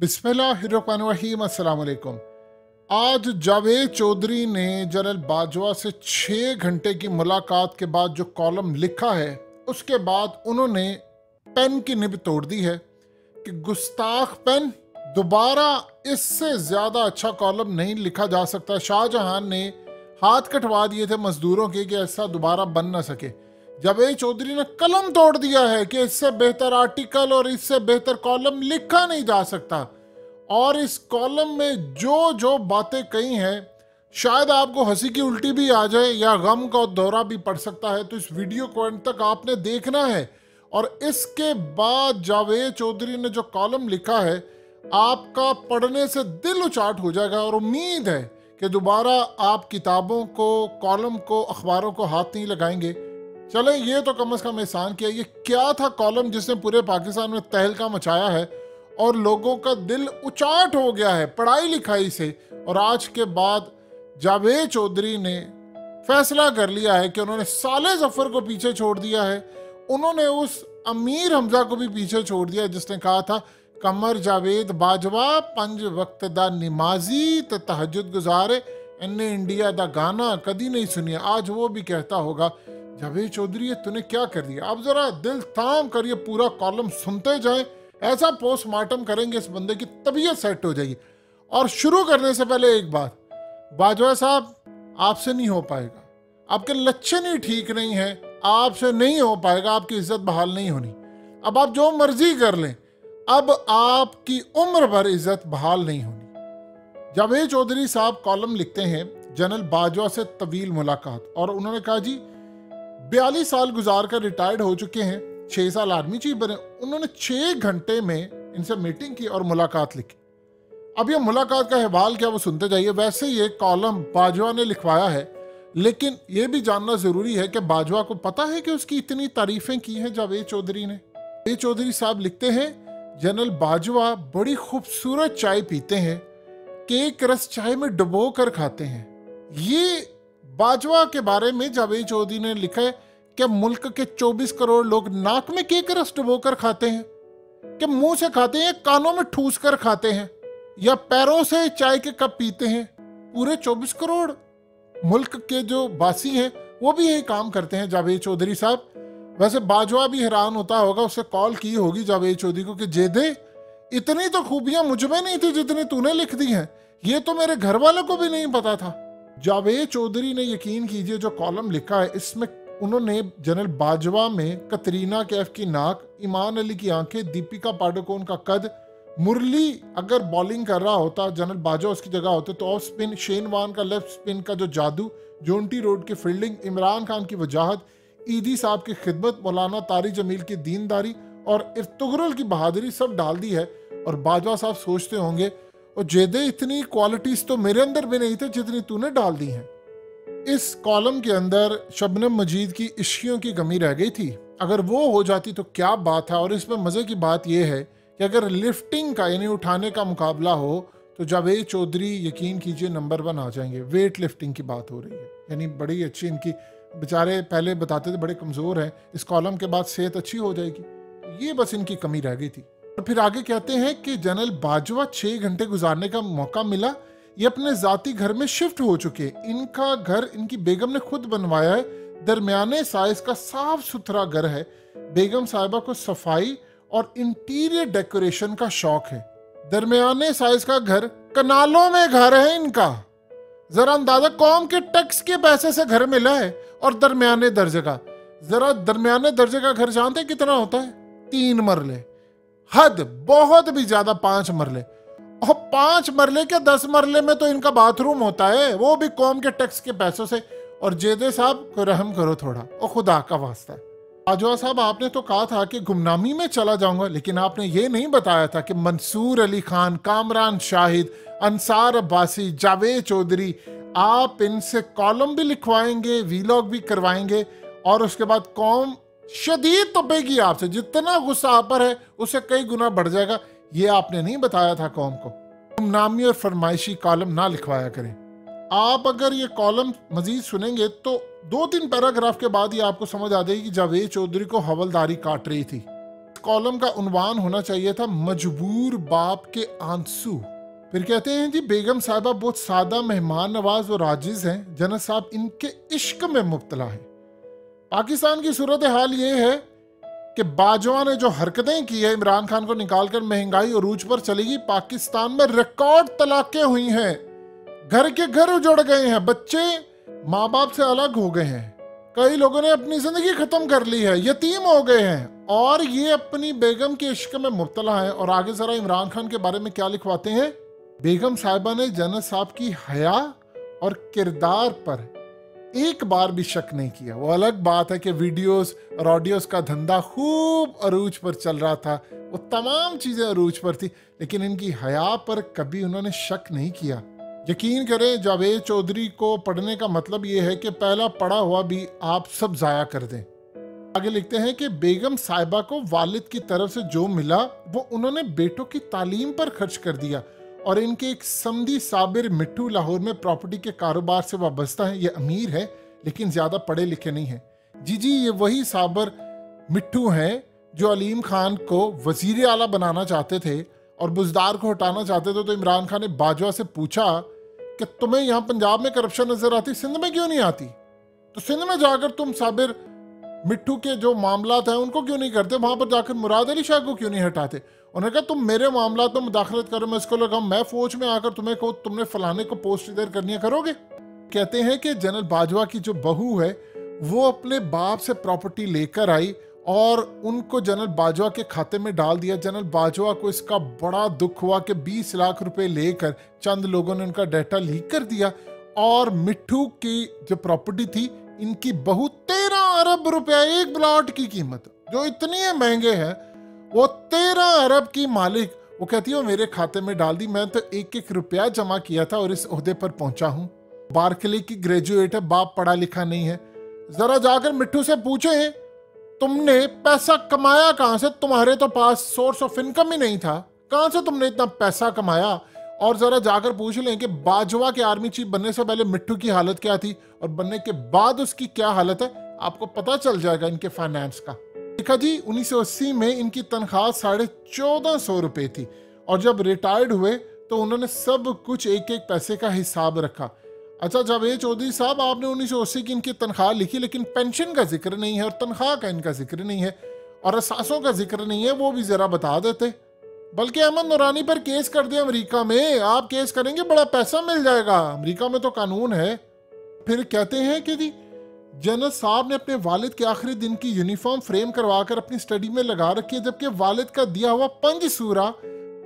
बिस्मिल्लाहिर्रहमानिर्रहीम। अस्सलाम वालेकुम। आज जावेद चौधरी ने जनरल बाजवा से 6 घंटे की मुलाकात के बाद जो कॉलम लिखा है, उसके बाद उन्होंने पेन की निब तोड़ दी है कि गुस्ताख पेन, दोबारा इससे ज़्यादा अच्छा कॉलम नहीं लिखा जा सकता। शाहजहां ने हाथ कटवा दिए थे मजदूरों के कि ऐसा दोबारा बन ना सके। जावेद चौधरी ने कलम तोड़ दिया है कि इससे बेहतर आर्टिकल और इससे बेहतर कॉलम लिखा नहीं जा सकता। और इस कॉलम में जो जो बातें कही हैं, शायद आपको हंसी की उल्टी भी आ जाए या गम का दौरा भी पड़ सकता है। तो इस वीडियो को अंत तक आपने देखना है। और इसके बाद जावेद चौधरी ने जो कॉलम लिखा है, आपका पढ़ने से दिल उचाट हो जाएगा। और उम्मीद है कि दोबारा आप किताबों को, कॉलम को, अखबारों को हाथ नहीं लगाएंगे। चले, ये तो कम से कम एहसान किया। ये क्या था कॉलम जिसने पूरे पाकिस्तान में तहलका मचाया है और लोगों का दिल उचाट हो गया है पढ़ाई लिखाई से। और आज के बाद जावेद चौधरी ने फैसला कर लिया है कि उन्होंने साले जफर को पीछे छोड़ दिया है। उन्होंने उस अमीर हमजा को भी पीछे छोड़ दिया जिसने कहा था कमर जावेद बाजवा 5 वक्त दा निमाजी ते तहज्जुद गुजारे, इन्ने इंडिया दा गाना कदी नहीं सुनिया। आज वो भी कहता होगा जावेद चौधरी ये तूने क्या कर दिया। आप जरा दिल थाम कर ये पूरा कॉलम सुनते जाएं। ऐसा पोस्टमार्टम करेंगे इस बंदे की तबीयत सेट हो जाएगी। और शुरू करने से पहले एक बात, बाजवा साहब आपसे नहीं हो पाएगा, आपके लक्षण ही ठीक नहीं है, आपसे नहीं हो पाएगा, आपकी इज्जत बहाल नहीं होनी। अब आप जो मर्जी कर लें, अब आपकी उम्र भर इज्जत बहाल नहीं होनी। जावेद चौधरी साहब कॉलम लिखते हैं जनरल बाजवा से तवील मुलाकात, और उन्होंने कहा जी 42 साल गुजार कर रिटायर्ड हो चुके हैं, 6 साल आर्मी चीफ बने। उन्होंने 6 घंटे में इनसे मीटिंग की और मुलाकात लिखी। अब ये मुलाकात का अहवाल क्या, वो सुनते जाइए। वैसे ये कॉलम बाजवा ने लिखवाया है, लेकिन ये भी जानना जरूरी है कि बाजवा को पता है कि उसकी इतनी तारीफें की हैं जावेद चौधरी ने। जावेद चौधरी साहब लिखते हैं जनरल बाजवा बड़ी खूबसूरत चाय पीते हैं, केक रस चाय में डुबो कर खाते हैं। ये बाजवा के बारे में जावेद चौधरी ने लिखा है कि मुल्क के 24 करोड़ लोग नाक में केक रस डुबो कर खाते हैं, कि मुंह से खाते हैं, कानों में ठूस कर खाते हैं, या पैरों से चाय के कप पीते हैं। पूरे 24 करोड़ मुल्क के जो वासी हैं वो भी यही काम करते हैं जावेद चौधरी साहब। वैसे बाजवा भी हैरान होता होगा, उससे कॉल की होगी जावेद चौधरी को कि जेदे इतनी तो खूबियां मुझ में नहीं थी जितनी तूने लिख दी हैं, ये तो मेरे घर वालों को भी नहीं पता था। जावेद चौधरी ने, यकीन कीजिए, जो कॉलम लिखा है इसमें उन्होंने जनरल बाजवा में कतरीना कैफ की नाक, ईमान अली की आंखें, दीपिका पाडुकोण का कद, मुरली अगर बॉलिंग कर रहा होता, जनरल बाजवा उसकी जगह होते तो ऑफ स्पिन, शेन वान का लेफ्ट स्पिन का जो जादू, जोंटी रोड की फील्डिंग, इमरान खान की वजाहत, ईदी साहब की खिदमत, मौलाना तारी जमील की दीनदारी और इर्तुगरुल की बहादुरी सब डाल दी है। और बाजवा साहब सोचते होंगे और जेदे इतनी क्वालिटीज तो मेरे अंदर भी नहीं थे जितनी तूने डाल दी हैं। इस कॉलम के अंदर शबनम मजीद की इश्कियों की कमी रह गई थी, अगर वो हो जाती तो क्या बात है। और इसमें मज़े की बात यह है कि अगर लिफ्टिंग का यानी उठाने का मुकाबला हो तो जावेद चौधरी यकीन कीजिए नंबर 1 आ जाएंगे। वेट लिफ्टिंग की बात हो रही है, यानी बड़ी अच्छी इनकी, बेचारे पहले बताते थे बड़े कमज़ोर हैं, इस कॉलम के बाद सेहत अच्छी हो जाएगी। ये बस इनकी कमी रह गई थी। और फिर आगे कहते हैं कि जनरल बाजवा 6 घंटे गुजारने का मौका मिला, ये अपने जाती घर में शिफ्ट हो चुके। इनका घर इनकी बेगम ने खुद बनवाया है, दरमियाने साइज का साफ सुथरा घर है। बेगम साहिबा को सफाई और इंटीरियर डेकोरेशन का शौक है। दरमियाने साइज का घर, कनालों में घर है इनका। जरा अंदाजा, कौम के टैक्स के पैसे से घर मिला है और दरमियाने दर्जे का। जरा दरमियाने दर्जे का घर जानते कितना होता है? 3 मरले, हद बहुत भी ज्यादा 5 मरले। और 5 मरले के 10 मरले में तो इनका बाथरूम होता है, वो भी कौम के टैक्स के पैसों से। और जेदे साहब को रहम करो थोड़ा, और खुदा का वास्ता। बाजवा साहब आपने तो कहा था कि गुमनामी में चला जाऊंगा, लेकिन आपने ये नहीं बताया था कि मंसूर अली खान, कामरान शाहिद, अंसार अब्बासी, जावेद चौधरी, आप इनसे कॉलम भी लिखवाएंगे, वीलॉग भी करवाएंगे, और उसके बाद कौम शदीद तपेगी आपसे। जितना गुस्सा आप पर है उससे कई गुना बढ़ जाएगा। ये आपने नहीं बताया था कौम को। गुमनामी और फरमाइशी कॉलम ना लिखवाया करें। आप अगर ये कॉलम मजीद सुनेंगे तो 2-3 पैराग्राफ के बाद ही आपको समझ आ जाएगी कि जावेद चौधरी को हवलदारी काट रही थी। कॉलम का उन्वान होना चाहिए था मजबूर बाप के आंसू। फिर कहते हैं जी बेगम साहिबा बहुत सादा, मेहमान नवाज और आजिज हैं। जन्नत साहब इनके इश्क में मुब्तला है। पाकिस्तान की सूरत हाल ये है कि बाजवा ने जो हरकतें की है, इमरान खान को निकालकर महंगाई अरूज पर चलेगी। पाकिस्तान में रिकॉर्ड तलाकें हुई हैं, घर के घर उजड़ गए हैं, बच्चे माँ बाप से अलग हो गए हैं, कई लोगों ने अपनी जिंदगी खत्म कर ली है, यतीम हो गए हैं, और ये अपनी बेगम के इश्क में मुब्तला है। और आगे जरा इमरान खान के बारे में क्या लिखवाते हैं। बेगम साहिबा ने जन्नत साहब की हया और किरदार पर एक बार भी शक नहीं किया। वो अलग बात है कि वीडियोस और ऑडियोस का धंधा खूब अरूज पर चल रहा था, वो तमाम चीजें अरूज पर थी, लेकिन इनकी हया पर कभी उन्होंने शक नहीं किया। यकीन करें, जावेद चौधरी को पढ़ने का मतलब ये है कि पहला पढ़ा हुआ भी आप सब जाया कर दें। आगे लिखते हैं कि बेगम साहिबा को वालिद की तरफ से जो मिला वो उन्होंने बेटों की तालीम पर खर्च कर दिया, और इनके एक समधी साबिर मिट्टू लाहौर में प्रॉपर्टी के कारोबार से वाबस्ता है। ये अमीर है लेकिन ज्यादा पढ़े लिखे नहीं है। जी ये वही साबिर मिट्टू हैं जो अलीम खान को वजीर आला बनाना चाहते थे और बुजदार को हटाना चाहते थे। तो इमरान खान ने बाजवा से पूछा कि तुम्हें यहाँ पंजाब में करप्शन नजर आती, सिंध में क्यों नहीं आती? तो सिंध में जाकर तुम साबिर मिट्टू के जो मामलात हैं उनको क्यों नहीं करते? वहां पर जाकर मुराद अली शाह को क्यों नहीं हटाते? उन्होंने कहा तुम मेरे मामलात में मुदाखलत करो, मैं इसको लगाऊं, मैं फौज में आकर तुम्हें को तुमने फलाने को पोस्ट इधर करनी है, करोगे? कहते हैं कि जनरल बाजवा की जो बहू है वो अपने बाप से प्रॉपर्टी लेकर आई और उनको जनरल बाजवा के खाते में डाल दिया। जनरल बाजवा को इसका बड़ा दुख हुआ कि 20 लाख रुपए लेकर चंद लोगों ने उनका डाटा लीक कर दिया, और मिट्टू की जो प्रॉपर्टी थी इनकी बहू 13 अरब रुपया, एक प्लॉट की कीमत जो इतनी महंगे है, वो 13 अरब की मालिक, वो कहती है वो मेरे खाते में डाल दी। मैं तो एक एक रुपया जमा किया था और इस ओहदे पर पहुंचा हूं। बार्कले की ग्रेजुएट है, बाप पढ़ा लिखा नहीं है। जरा जाकर मिट्टू से पूछे तुमने पैसा कमाया कहां से? तुम्हारे तो पास सोर्स ऑफ इनकम ही नहीं था, कहां से तुमने इतना पैसा कमाया? और जरा जाकर पूछ लें कि बाजवा के आर्मी चीफ बनने से पहले मिट्टू की हालत क्या थी और बनने के बाद उसकी क्या हालत है, आपको पता चल जाएगा इनके फाइनेंस का। देखा जी 1980 में इनकी तनख्वाह 1450 रुपए थी, और जब रिटायर्ड हुए तो उन्होंने सब कुछ एक एक पैसे का हिसाब रखा। अच्छा जावेद चौधरी साहब, आपने 1980 की इनकी तनख्वाह लिखी, लेकिन पेंशन का जिक्र नहीं है और तनख्वाह का इनका जिक्र नहीं है और असासों का जिक्र नहीं है, वो भी जरा बता देते। बल्कि अहमद नूरानी पर केस कर दिया अमेरिका में। आप केस करेंगे बड़ा पैसा मिल जाएगा, अमेरिका में तो कानून है। फिर कहते हैं कि जी जनरल साहब ने अपने वालिद के आखिरी दिन की यूनिफॉर्म फ्रेम करवाकर अपनी स्टडी में लगा रखी है, जबकि वालिद का दिया हुआ पंज सूरा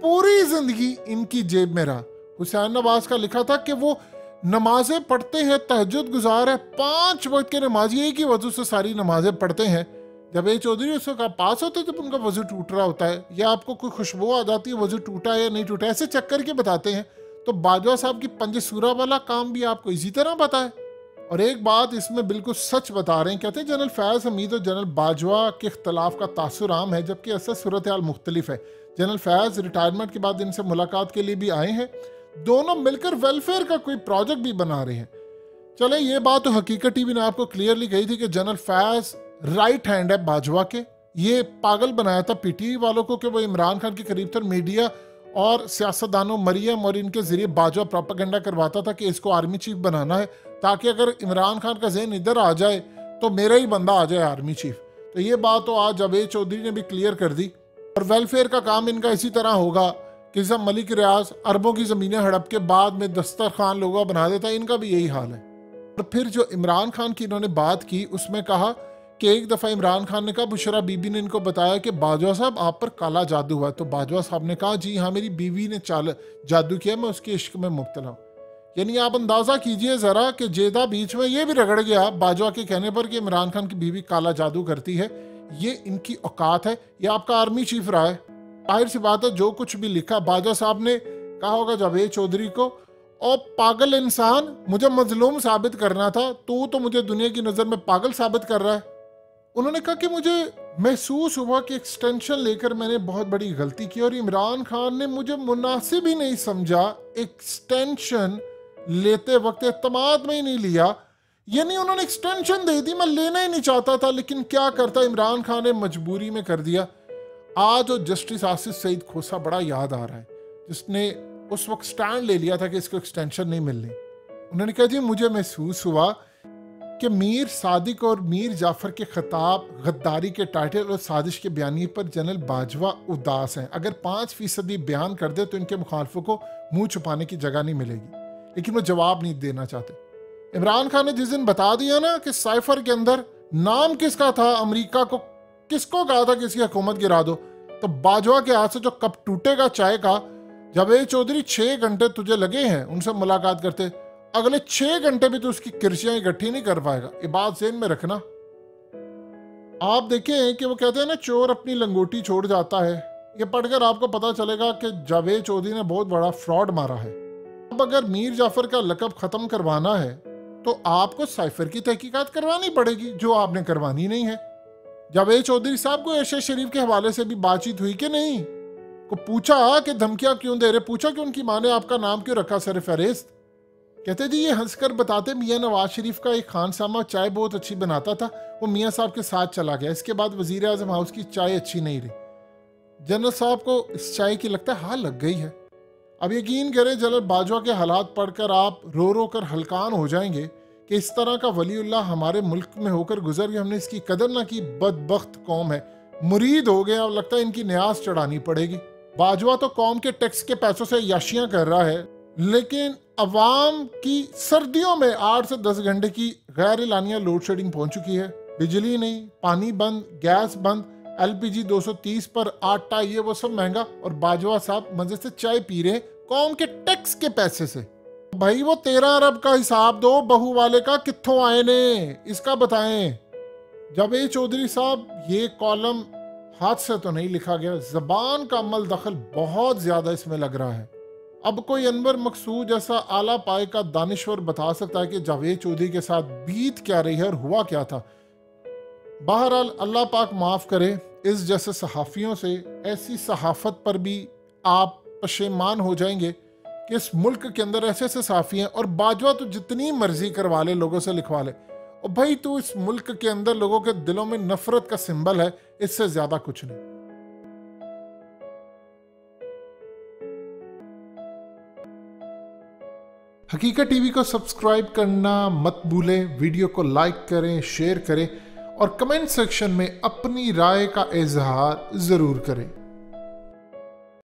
पूरी जिंदगी इनकी जेब में रहा। हुसैन नवाज का लिखा था कि वो नमाजें पढ़ते हैं, तहज्जुद गुजार है, 5 वक्त के नमाजी एक ही वजू से सारी नमाजें पढ़ते हैं। जब ये चौधरी उसका पास होते जब उनका वजू टूट रहा होता है, या आपको कोई खुशबू आ जाती है वजू टूटा है या नहीं टूटा, ऐसे चेक करके बताते हैं। तो बाजवा साहब की पंज सूरा वाला काम भी आपको इसी तरह पता है। और एक बात इसमें बिल्कुल सच बता रहे हैं, कहते हैं जनरल फैज हमीद और जनरल बाजवा के इख्तलाफ का तासुर आम है, जबकि असल सूरत हाल मुख्तलिफ है। जनरल फैज रिटायरमेंट के बाद इनसे मुलाकात के लिए भी आए हैं, दोनों मिलकर वेलफेयर का कोई प्रोजेक्ट भी बना रहे हैं। चले ये बात तो हकीकत टीवी ने आपको क्लियरली कही थी कि जनरल फैज राइट हैंड है बाजवा के। ये पागल बनाया था पीटीआई वालों को कि वो इमरान खान के करीब तर मीडिया और सियासतदानों मरियम और इनके जरिए बाजवा प्रोपेगेंडा करवाता था कि इसको आर्मी चीफ बनाना है, ताकि अगर इमरान खान का जहन इधर आ जाए तो मेरा ही बंदा आ जाए आर्मी चीफ। तो ये बात तो आज जावेद चौधरी ने भी क्लियर कर दी। और वेलफेयर का काम इनका इसी तरह होगा कि जब मलिक रियाज अरबों की जमीनें हड़प के बाद में दस्तरखान लोगों बना देता है, इनका भी यही हाल है। और फिर जो इमरान खान की इन्होंने बात की उसमें कहा कि एक दफ़ा इमरान खान ने कहा बुशरा बीबी ने इनको बताया कि बाजवा साहब आप पर काला जादू हुआ। तो बाजवा साहब ने कहा जी हाँ मेरी बीवी ने जादू किया, मैं उसके इश्क में मुब्तला हूँ। यानी आप अंदाज़ा कीजिए ज़रा कि जेदा बीच में ये भी रगड़ गया बाजवा के कहने पर कि इमरान खान की बीवी काला जादू करती है। ये इनकी औकात है, ये आपका आर्मी चीफ रहा है। जाहिर सी बात है जो कुछ भी लिखा बाजवा साहब ने कहा होगा जावेद चौधरी को, और पागल इंसान मुझे मजलूम साबित करना था, तू तो मुझे दुनिया की नज़र में पागल साबित कर रहा है। उन्होंने कहा कि मुझे महसूस हुआ कि एक्सटेंशन लेकर मैंने बहुत बड़ी गलती की और इमरान खान ने मुझे मुनासिब ही नहीं समझा, एक्सटेंशन लेते वक्त एतमाद में ही नहीं लिया। यानी उन्होंने एक्सटेंशन दे दी, मैं लेना ही नहीं चाहता था, लेकिन क्या करता इमरान खान ने मजबूरी में कर दिया। आज और जस्टिस आसिफ सईद खोसा बड़ा याद आ रहा है, जिसने उस वक्त स्टैंड ले लिया था कि इसको एक्सटेंशन नहीं मिलनी। उन्होंने कहा जी मुझे महसूस हुआ कि मीर सादिक और मीर जाफर के खिताब, गद्दारी के टाइटल और साजिश के बयानी पर जनरल बाजवा उदास हैं। अगर 5% बयान कर दे तो इनके मुखालफों को मुंह छुपाने की जगह नहीं मिलेगी, लेकिन वो जवाब नहीं देना चाहते। इमरान खान ने जिस दिन बता दिया ना कि साइफर के अंदर नाम किसका था, अमेरिका को किसको कहा था कि इसकी हुकूमत गिरा दो, तो बाजवा के हाथ से जो कप टूटेगा चाय का। जावेद चौधरी 6 घंटे तुझे लगे हैं उनसे मुलाकात करते, अगले 6 घंटे भी तो उसकी किरचियां इकट्ठी नहीं कर पाएगा। ये बात ज़हन में रखना। आप देखें कि वो कहते हैं ना, चोर अपनी लंगोटी छोड़ जाता है। ये पढ़कर आपको पता चलेगा कि जावेद चौधरी ने बहुत बड़ा फ्रॉड मारा है। अब अगर मीर जाफर का लकब ख़त्म करवाना है तो आपको साइफर की तहकीकात करवानी पड़ेगी, जो आपने करवानी नहीं है। जावेद चौधरी साहब को एशिया शरीफ के हवाले से भी बातचीत हुई कि नहीं? को पूछा कि धमकियां क्यों दे रहे, पूछा कि उनकी माँ ने आपका नाम क्यों रखा सर फहरिस्त? कहते जी ये हंसकर बताते मियाँ नवाज शरीफ का एक खानसामा चाय बहुत अच्छी बनाता था, वो मियाँ साहब के साथ चला गया। इसके बाद वजीर आजम हाउस की चाय अच्छी नहीं रही। जनरल साहब को इस चाय की लगता है हाँ लग गई है। अब यकीन करें जनरल बाजवा के हालात पढ़कर आप रो रो कर हलकान हो जाएंगे कि इस तरह का वलीउल्लाह हमारे मुल्क में होकर गुजर गया, हमने इसकी कदर ना की। बदबख्त कौम है, मुरीद हो गए। अब लगता है इनकी न्याज चढ़ानी पड़ेगी। बाजवा तो कौम के टैक्स के पैसों से याशियां कर रहा है, लेकिन अवाम की सर्दियों में 8 से 10 घंटे की गैर एलानिया लोड शेडिंग पहुंच चुकी है। बिजली नहीं, पानी बंद, गैस बंद, LPG 230 पर, आटा ये वो सब महंगा, और बाजवा साहब मजे से चाय पी रहे कौम के टैक्स के पैसे से। भाई वो 13 अरब का हिसाब दो बहू वाले का कित्थों आए ने, इसका बताएं। जावेद चौधरी साहब ये कॉलम हाथ से तो नहीं लिखा गया, जबान का अमल दखल बहुत ज्यादा इसमें लग रहा है। अब कोई अनवर मकसूद जैसा आला पाए का दानिश्वर बता सकता है कि जावेद चौधरी के साथ बीत क्या रही है और हुआ क्या था। बहरहाल अल्लाह पाक माफ करे, इस जैसे सहाफियों से, ऐसी सहाफत पर भी आप पशेमान हो जाएंगे कि इस मुल्क के अंदर ऐसे ऐसे सहाफी हैं। और बाजवा तो जितनी मर्जी करवा ले, लोगों से लिखवा ले, और भाई तू इस मुल्क के अंदर लोगों के दिलों में नफरत का सिंबल है, इससे ज्यादा कुछ नहीं। हकीकत टीवी को सब्सक्राइब करना मत भूलें, वीडियो को लाइक करें, शेयर करें और कमेंट सेक्शन में अपनी राय का इजहार जरूर करें।